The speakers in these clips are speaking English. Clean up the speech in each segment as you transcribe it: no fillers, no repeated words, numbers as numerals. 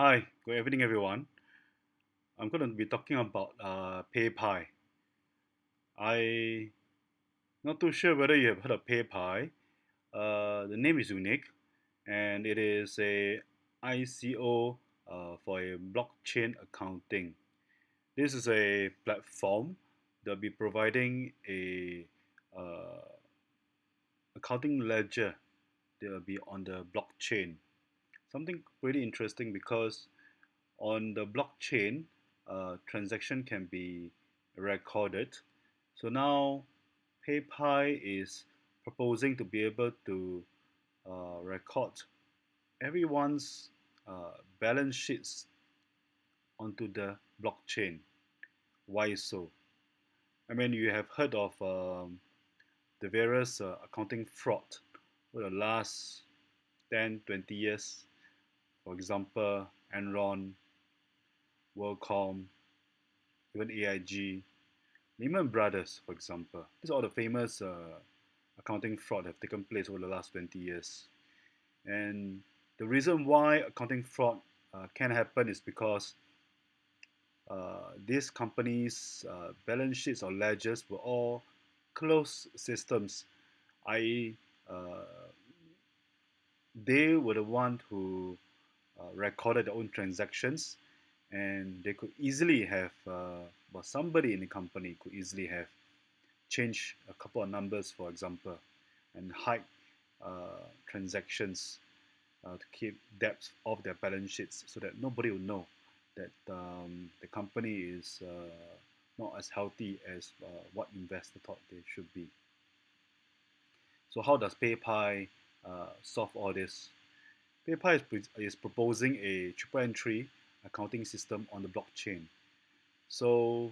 Hi, good evening, everyone. I'm going to be talking about PayPie. I not too sure whether you have heard of PayPie. The name is unique, and it is a ICO for a blockchain accounting. This is a platform that will be providing a uh, accounting ledger that will be on the blockchain. Something pretty interesting because on the blockchain, transaction can be recorded. So now PayPal is proposing to be able to record everyone's balance sheets onto the blockchain. Why so? I mean, you have heard of the various accounting fraud for the last 10, 20 years. For example, Enron, WorldCom, even AIG, Lehman Brothers, for example. These are all the famous accounting fraud that have taken place over the last 20 years. And the reason why accounting fraud can happen is because these companies' balance sheets or ledgers were all closed systems, i.e., they were the one who recorded their own transactions, and they could easily have, well, somebody in the company could easily have change a couple of numbers, for example, and hide transactions to keep debts off their balance sheets so that nobody will know that the company is not as healthy as what investor thought they should be. So how does PayPal solve all this? PayPal is proposing a triple entry accounting system on the blockchain. So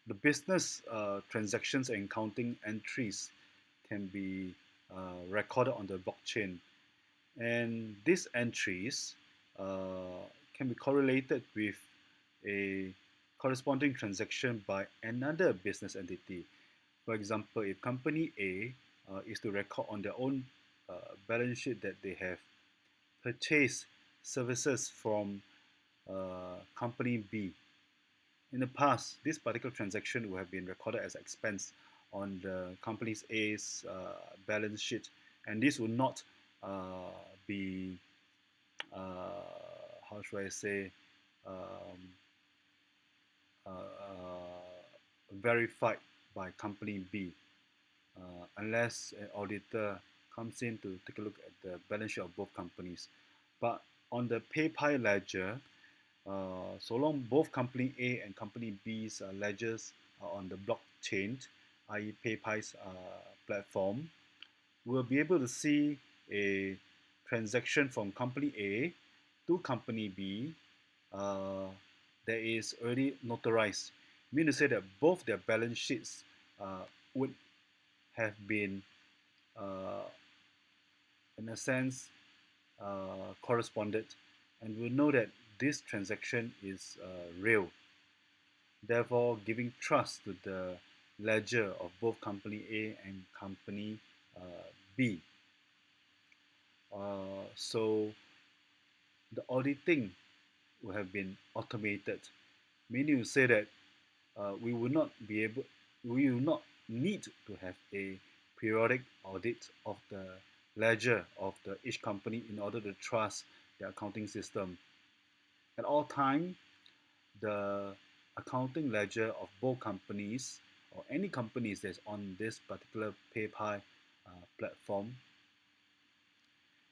the business transactions and accounting entries can be recorded on the blockchain, and these entries can be correlated with a corresponding transaction by another business entity. For example, if company A is to record on their own balance sheet that they have purchased services from company B. In the past, this particular transaction would have been recorded as expense on the company's A's balance sheet, and this would not uh, be, how should I say, um, verified by company B, unless an auditor comes in to take a look at the balance sheet of both companies. But on the PayPal ledger, so long both company A and company B's ledgers are on the blockchain, i.e. PayPal's platform, we'll be able to see a transaction from company A to company B uh, that is already notarized. Meaning to say that both their balance sheets would have been, uh, in a sense, corresponded, and we'll know that this transaction is real, therefore giving trust to the ledger of both company A and company B. So the auditing will have been automated, meaning to say that we will not be able, we will not need to have a periodic audit of the ledger of the each company in order to trust the accounting system. At all time, the accounting ledger of both companies or any companies that's on this particular PayPal platform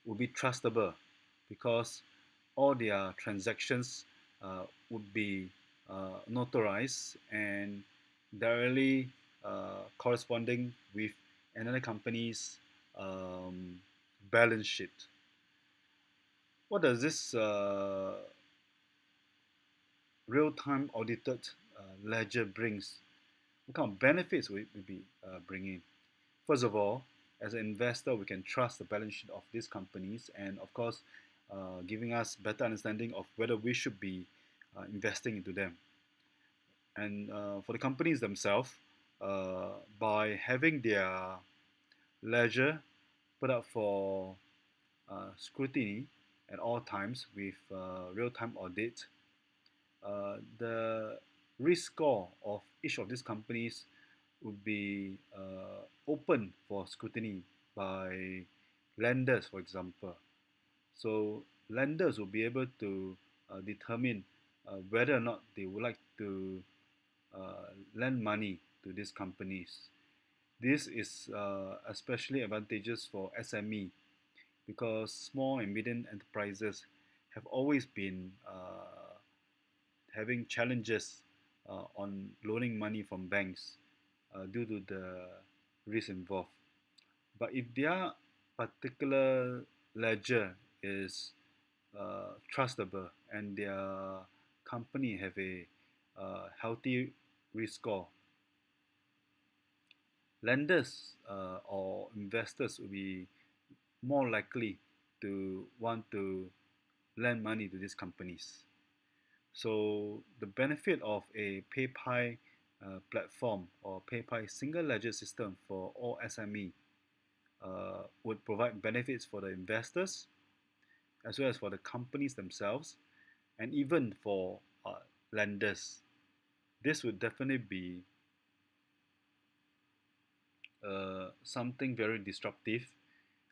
will be trustable because all their transactions would be notarized and directly corresponding with another company's um, balance sheet. What does this real-time audited ledger brings? What kind of benefits will it be bringing? First of all, as an investor, we can trust the balance sheet of these companies, and of course, giving us better understanding of whether we should be investing into them. And for the companies themselves, by having their ledger put up for scrutiny at all times with real-time audit. The risk score of each of these companies would be open for scrutiny by lenders, for example. So lenders will be able to determine whether or not they would like to lend money to these companies. This is especially advantageous for SME because small and medium enterprises have always been having challenges on loaning money from banks due to the risk involved. But if their particular ledger is trustable and their company have a healthy risk score, lenders or investors will be more likely to want to lend money to these companies. So the benefit of a PayPie platform or PayPie single ledger system for all SME would provide benefits for the investors as well as for the companies themselves and even for lenders. This would definitely be something very disruptive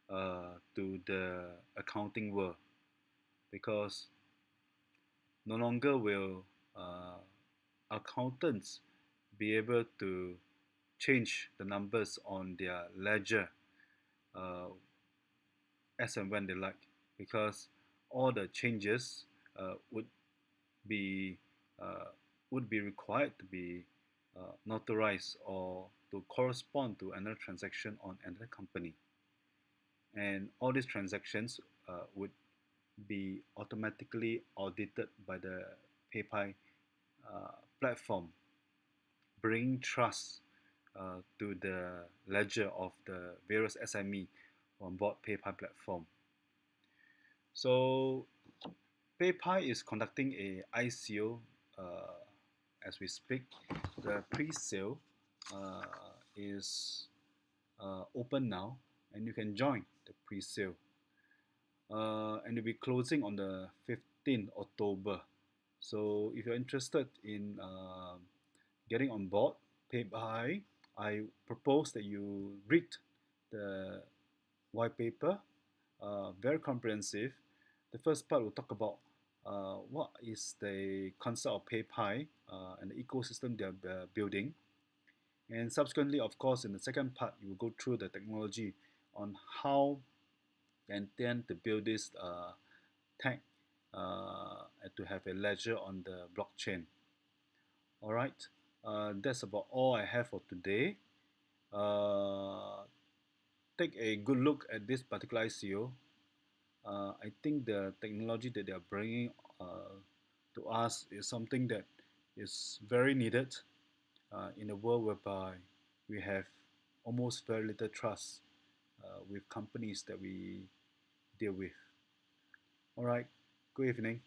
to the accounting world because no longer will accountants be able to change the numbers on their ledger uh, as and when they like because all the changes would be uh, would be required to be notarized or to correspond to another transaction on another company, and all these transactions would be automatically audited by the PayPie platform, bringing trust to the ledger of the various SME on board PayPie platform. So PayPie is conducting a ICO as we speak. The pre-sale uh, is open now, and you can join the pre-sale. And it'll be closing on the 15th October. So if you're interested in getting on board PayPie, I propose that you read the white paper, very comprehensive. The first part will talk about what is the concept of PayPie and the ecosystem they're building. And subsequently, of course, in the second part, you will go through the technology on how they intend to build this tech and to have a ledger on the blockchain. All right, that's about all I have for today. Uh, Take a good look at this particular ICO. I think the technology that they are bringing to us is something that is very needed in a world whereby we have almost very little trust with companies that we deal with. All right, good evening.